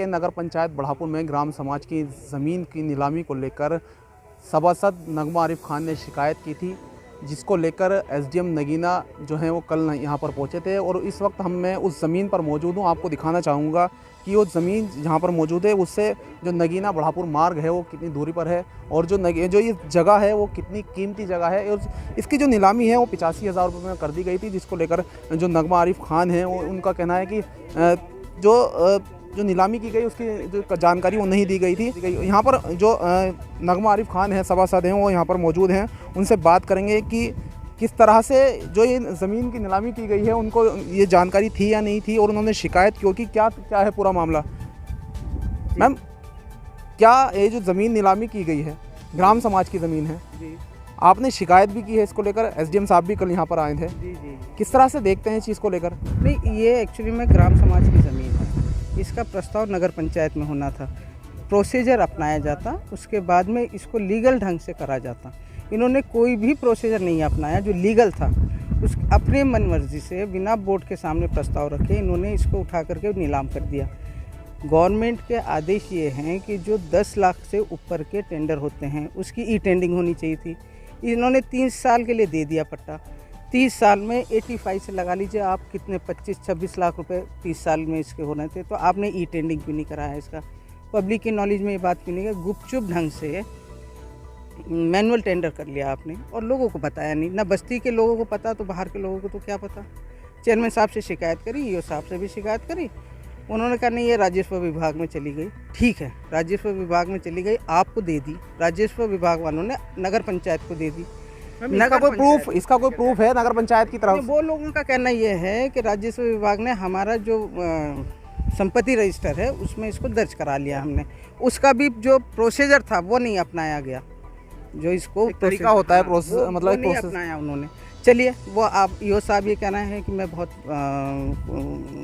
के नगर पंचायत बढ़ापुर में ग्राम समाज की ज़मीन की नीलामी को लेकर सभासद नगमा आरिफ खान ने शिकायत की थी, जिसको लेकर एसडीएम नगीना जो है वो कल यहाँ पर पहुँचे थे। और इस वक्त मैं उस ज़मीन पर मौजूद हूँ। आपको दिखाना चाहूँगा कि वो ज़मीन जहाँ पर मौजूद है उससे जो नगीना बढ़ापुर मार्ग है वो कितनी दूरी पर है, और जो ये जगह है वो कितनी कीमती जगह है। और इसकी जो नीलामी है वो 85,000 रुपये में कर दी गई थी, जिसको लेकर जो नगमा आरिफ खान है वो उनका कहना है कि जो नीलामी की गई उसकी जो जानकारी वो नहीं दी गई थी। यहाँ पर जो नगमा आरिफ खान है सभासद हैं वो यहाँ पर मौजूद हैं, उनसे बात करेंगे कि किस तरह से जो ये ज़मीन की नीलामी की गई है उनको ये जानकारी थी या नहीं थी, और उन्होंने शिकायत क्यों की, क्या है पूरा मामला। मैम, क्या ये जो ज़मीन नीलामी की गई है ग्राम समाज की ज़मीन है, आपने शिकायत भी की है इसको लेकर, एसडीएम साहब भी कल यहाँ पर आए थे, किस तरह से देखते हैं इस चीज़ को लेकर? नहीं, ये एक्चुअली में ग्राम समाज की ज़मीन है, इसका प्रस्ताव नगर पंचायत में होना था, प्रोसीजर अपनाया जाता, उसके बाद में इसको लीगल ढंग से करा जाता। इन्होंने कोई भी प्रोसीजर नहीं अपनाया जो लीगल था, उस अपने मन मर्जी से बिना बोर्ड के सामने प्रस्ताव रखे इन्होंने इसको उठा करके नीलाम कर दिया। गवर्नमेंट के आदेश ये हैं कि जो 10 लाख से ऊपर के टेंडर होते हैं उसकी ई टेंडिंग होनी चाहिए थी। इन्होंने 30 साल के लिए दे दिया पट्टा। 30 साल में 85 से लगा लीजिए आप कितने 25-26 लाख रुपए 30 साल में इसके हो रहे थे, तो आपने ई टेंडिंग क्यों नहीं कराया इसका? पब्लिक की नॉलेज में ये बात क्यों नहीं है? गुपचुप ढंग से मैनुअल टेंडर कर लिया आपने और लोगों को बताया नहीं। ना बस्ती के लोगों को पता तो बाहर के लोगों को तो क्या पता। चेयरमैन साहब से शिकायत करी, ईओ साहब से भी शिकायत करी, उन्होंने कहा नहीं ये राजस्व विभाग में चली गई। ठीक है, राजस्व विभाग में चली गई, आपको दे दी, राजस्व विभाग वालों ने नगर पंचायत को दे दी। इसका कोई प्रूफ है नगर पंचायत की तरफ? वो लोगों का कहना ये है कि राजस्व विभाग ने हमारा जो संपत्ति रजिस्टर है उसमें इसको दर्ज करा लिया हमने, उसका भी जो प्रोसीजर था वो नहीं अपनाया गया। जो इसको तरीका होता है मतलब नहीं अपनाया उन्होंने। चलिए, वो आप ईओ साहब ये कहना है कि मैं बहुत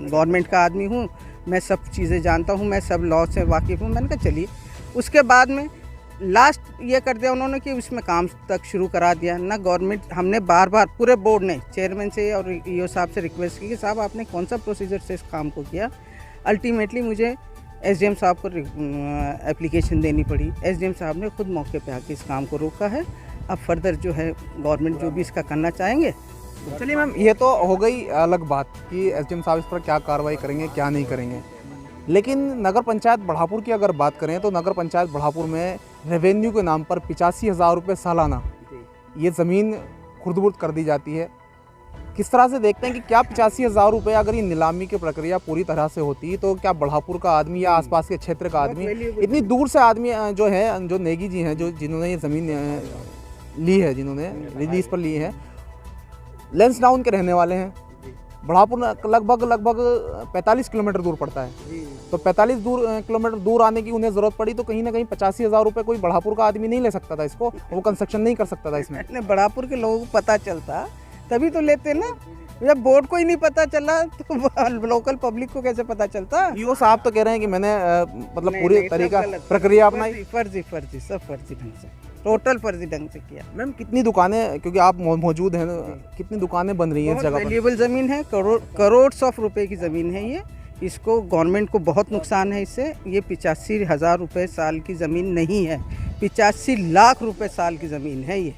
गवर्नमेंट का आदमी हूँ, मैं सब चीज़ें जानता हूँ, मैं सब लॉ से वाकिफ़ हूँ। मैंने कहा चलिए। उसके बाद में लास्ट ये कर दिया उन्होंने कि उसमें काम तक शुरू करा दिया ना गवर्नमेंट। हमने बार बार पूरे बोर्ड ने चेयरमैन से और ईओ साहब से रिक्वेस्ट की कि साहब आपने कौन सा प्रोसीजर से इस काम को किया। अल्टीमेटली मुझे एसडीएम साहब को एप्लीकेशन देनी पड़ी। एसडीएम साहब ने खुद मौके पे आके इस काम को रोका है। अब फर्दर जो है गवर्नमेंट जो भी इसका करना चाहेंगे। चलिए मैम, ये तो हो गई अलग बात कि एसडीएम साहब इस पर क्या कार्रवाई करेंगे क्या नहीं करेंगे, लेकिन नगर पंचायत बढ़ापुर की अगर बात करें तो नगर पंचायत बढ़ापुर में रेवेन्यू के नाम पर 85,000 रुपये सालाना ये ज़मीन खुर्द-बुर्द कर दी जाती है। किस तरह से देखते हैं कि क्या 85,000 रुपये अगर ये नीलामी की प्रक्रिया पूरी तरह से होती तो क्या बढ़ापुर का आदमी या आसपास के क्षेत्र का आदमी, इतनी दूर से आदमी जो है, जो नेगी जी हैं, जो जिन्होंने ये ज़मीन ली है, जिन्होंने रिलीज पर ली है, लैंसडाउन के रहने वाले हैं। बढ़ापुर लगभग 45 किलोमीटर दूर पड़ता है, तो 45 किलोमीटर दूर आने की उन्हें ज़रूरत पड़ी तो कहीं ना कहीं 85,000 रुपये कोई बढ़ापुर का आदमी नहीं ले सकता था इसको, वो कंस्ट्रक्शन नहीं कर सकता था इसमें। बढ़ापुर के लोगों को पता चलता तभी तो लेते ना, जब बोर्ड को ही नहीं पता चला तो लोकल पब्लिक को कैसे पता चलता? ईओ साहब तो कह रहे हैं कि मैंने मतलब पूरी तरीका प्रक्रिया अपनाई। फर्जी सब फर्जी ढंग से, टोटल फर्जी ढंग से किया। मैम, कितनी दुकानें, क्योंकि आप मौजूद हैं, कितनी दुकानें बन रही हैं इस जगह पर? वैल्यूएबल ज़मीन है, करोड़ रुपए की ज़मीन है ये। इसको गवर्नमेंट को बहुत नुकसान है इससे। ये 85,000 रुपये साल की ज़मीन नहीं है, 85 लाख रुपए साल की ज़मीन है ये।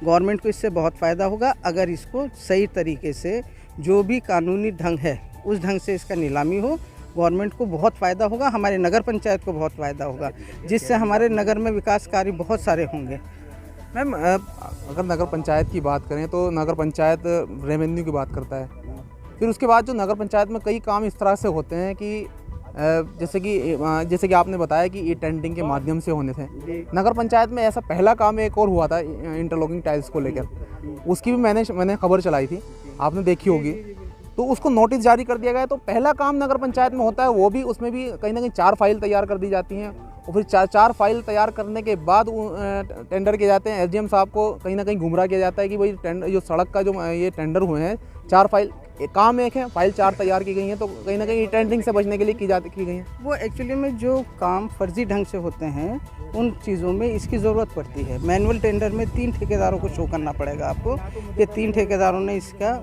गवर्नमेंट को इससे बहुत फ़ायदा होगा अगर इसको सही तरीके से जो भी कानूनी ढंग है उस ढंग से इसका नीलामी हो। गवर्नमेंट को बहुत फ़ायदा होगा, हमारे नगर पंचायत को बहुत फ़ायदा होगा, जिससे हमारे नगर में विकास कार्य बहुत सारे होंगे। मैम, अगर नगर पंचायत की बात करें तो नगर पंचायत रेवेन्यू की बात करता है, फिर उसके बाद जो नगर पंचायत में कई काम इस तरह से होते हैं कि जैसे कि आपने बताया कि ई टेंडरिंग के माध्यम से होने थे। नगर पंचायत में ऐसा पहला काम एक और हुआ था इंटरलॉकिंग टाइल्स को लेकर, उसकी भी मैंने खबर चलाई थी, आपने देखी होगी। तो उसको नोटिस जारी कर दिया गया। तो पहला काम नगर पंचायत में होता है, वो भी उसमें भी कहीं ना कहीं 4 फाइल तैयार कर दी जाती हैं, और फिर 4 फाइल तैयार करने के बाद टेंडर किए जाते हैं। एसडीएम साहब को कहीं ना कहीं गुमराह किया जाता है कि भाई जो सड़क का जो ये टेंडर हुए हैं 4 फाइल, काम एक है, फाइल 4 तैयार की गई हैं, तो कहीं ना कहीं टेंडरिंग से बचने के लिए की गई हैं। वो एक्चुअली में जो काम फर्जी ढंग से होते हैं उन चीज़ों में इसकी ज़रूरत पड़ती है। मैनुअल टेंडर में 3 ठेकेदारों को शो करना पड़ेगा आपको, ये 3 ठेकेदारों ने इसका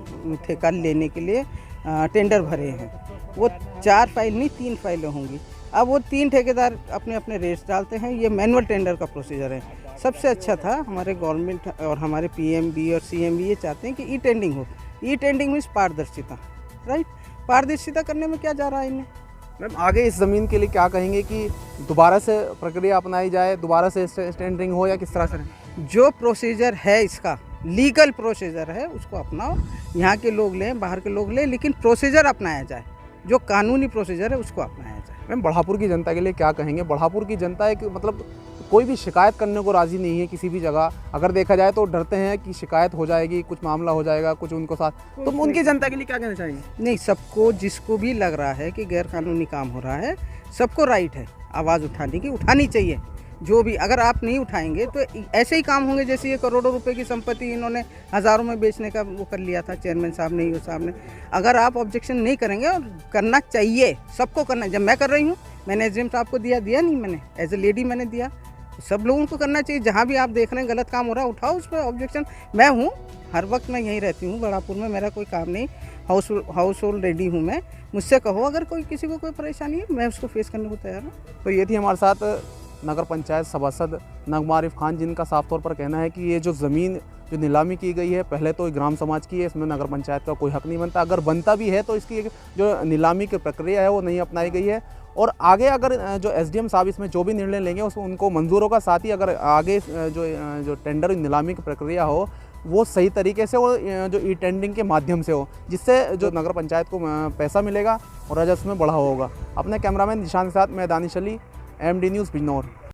ठेका लेने के लिए टेंडर भरे हैं। वो 4 फाइल नहीं 3 फाइलें होंगी। अब वो 3 ठेकेदार अपने अपने रेट्स डालते हैं। ये मैनुअल टेंडर का प्रोसीजर है। सबसे अच्छा था, हमारे गवर्नमेंट और हमारे पीएमबी और सीएमबी ये चाहते हैं कि ई टेंडिंग हो। ई टेंडिंग मीन्स पारदर्शिता, राइट। पारदर्शिता करने में क्या जा रहा है इन्हें। मैम आगे इस ज़मीन के लिए क्या कहेंगे कि दोबारा से प्रक्रिया अपनाई जाए, दोबारा से टेंडरिंग हो या किस तरह से? जो प्रोसीजर है इसका लीगल प्रोसीजर है उसको अपनाओ। यहाँ के लोग लें, बाहर के लोग लें, लेकिन प्रोसीजर अपनाया जाए। जो कानूनी प्रोसीजर है उसको अपनाया जाए। मैम बढ़ापुर की जनता के लिए क्या कहेंगे? बढ़ापुर की जनता एक मतलब कोई भी शिकायत करने को राज़ी नहीं है किसी भी जगह। अगर देखा जाए तो डरते हैं कि शिकायत हो जाएगी, कुछ मामला हो जाएगा, कुछ उनको साथ। तो उनकी जनता के लिए क्या कहना चाहेंगे? नहीं, सबको जिसको भी लग रहा है कि गैरकानूनी काम हो रहा है, सबको राइट है आवाज़ उठाने की, उठानी चाहिए। जो भी अगर आप नहीं उठाएंगे तो ऐसे ही काम होंगे जैसे ये करोड़ों रुपए की संपत्ति इन्होंने हज़ारों में बेचने का वो कर लिया था चेयरमैन साहब ने, ईओ साहब ने। अगर आप ऑब्जेक्शन नहीं करेंगे, और करना चाहिए, सबको करना। जब मैं कर रही हूँ, मैंने एसडीएम साहब को दिया नहीं, मैंने एज ए लेडी मैंने दिया। सब लोगों को करना चाहिए। जहाँ भी आप देख रहे हैं गलत काम हो रहा है, उठाओ उस पर ऑब्जेक्शन। मैं हूँ, हर वक्त मैं यहीं रहती हूँ बढ़ापुर में, मेरा कोई काम नहीं, हाउस होल्ड रेडी हूँ मैं। मुझसे कहो अगर कोई किसी को कोई परेशानी है, मैं उसको फेस करने को तैयार हूँ। तो ये थी हमारे साथ नगर पंचायत सभासद नगमा आरिफ खान, जिनका साफ तौर पर कहना है कि ये जो ज़मीन जो नीलामी की गई है, पहले तो ग्राम समाज की है, इसमें नगर पंचायत का कोई हक नहीं बनता। अगर बनता भी है तो इसकी जो नीलामी की प्रक्रिया है वो नहीं अपनाई गई है। और आगे अगर जो एसडीएम साहब इसमें जो भी निर्णय लेंगे उसको उनको मंजूर होगा। साथ ही अगर आगे जो टेंडर नीलामी की प्रक्रिया हो वो सही तरीके से हो, जो ई टेंडरिंग के माध्यम से हो, जिससे जो नगर पंचायत को पैसा मिलेगा और राजस्व में बढ़ावा होगा। अपने कैमरामैन निशान के साथ मैं दानिश अली, एमडी न्यूज़ बिजनौर।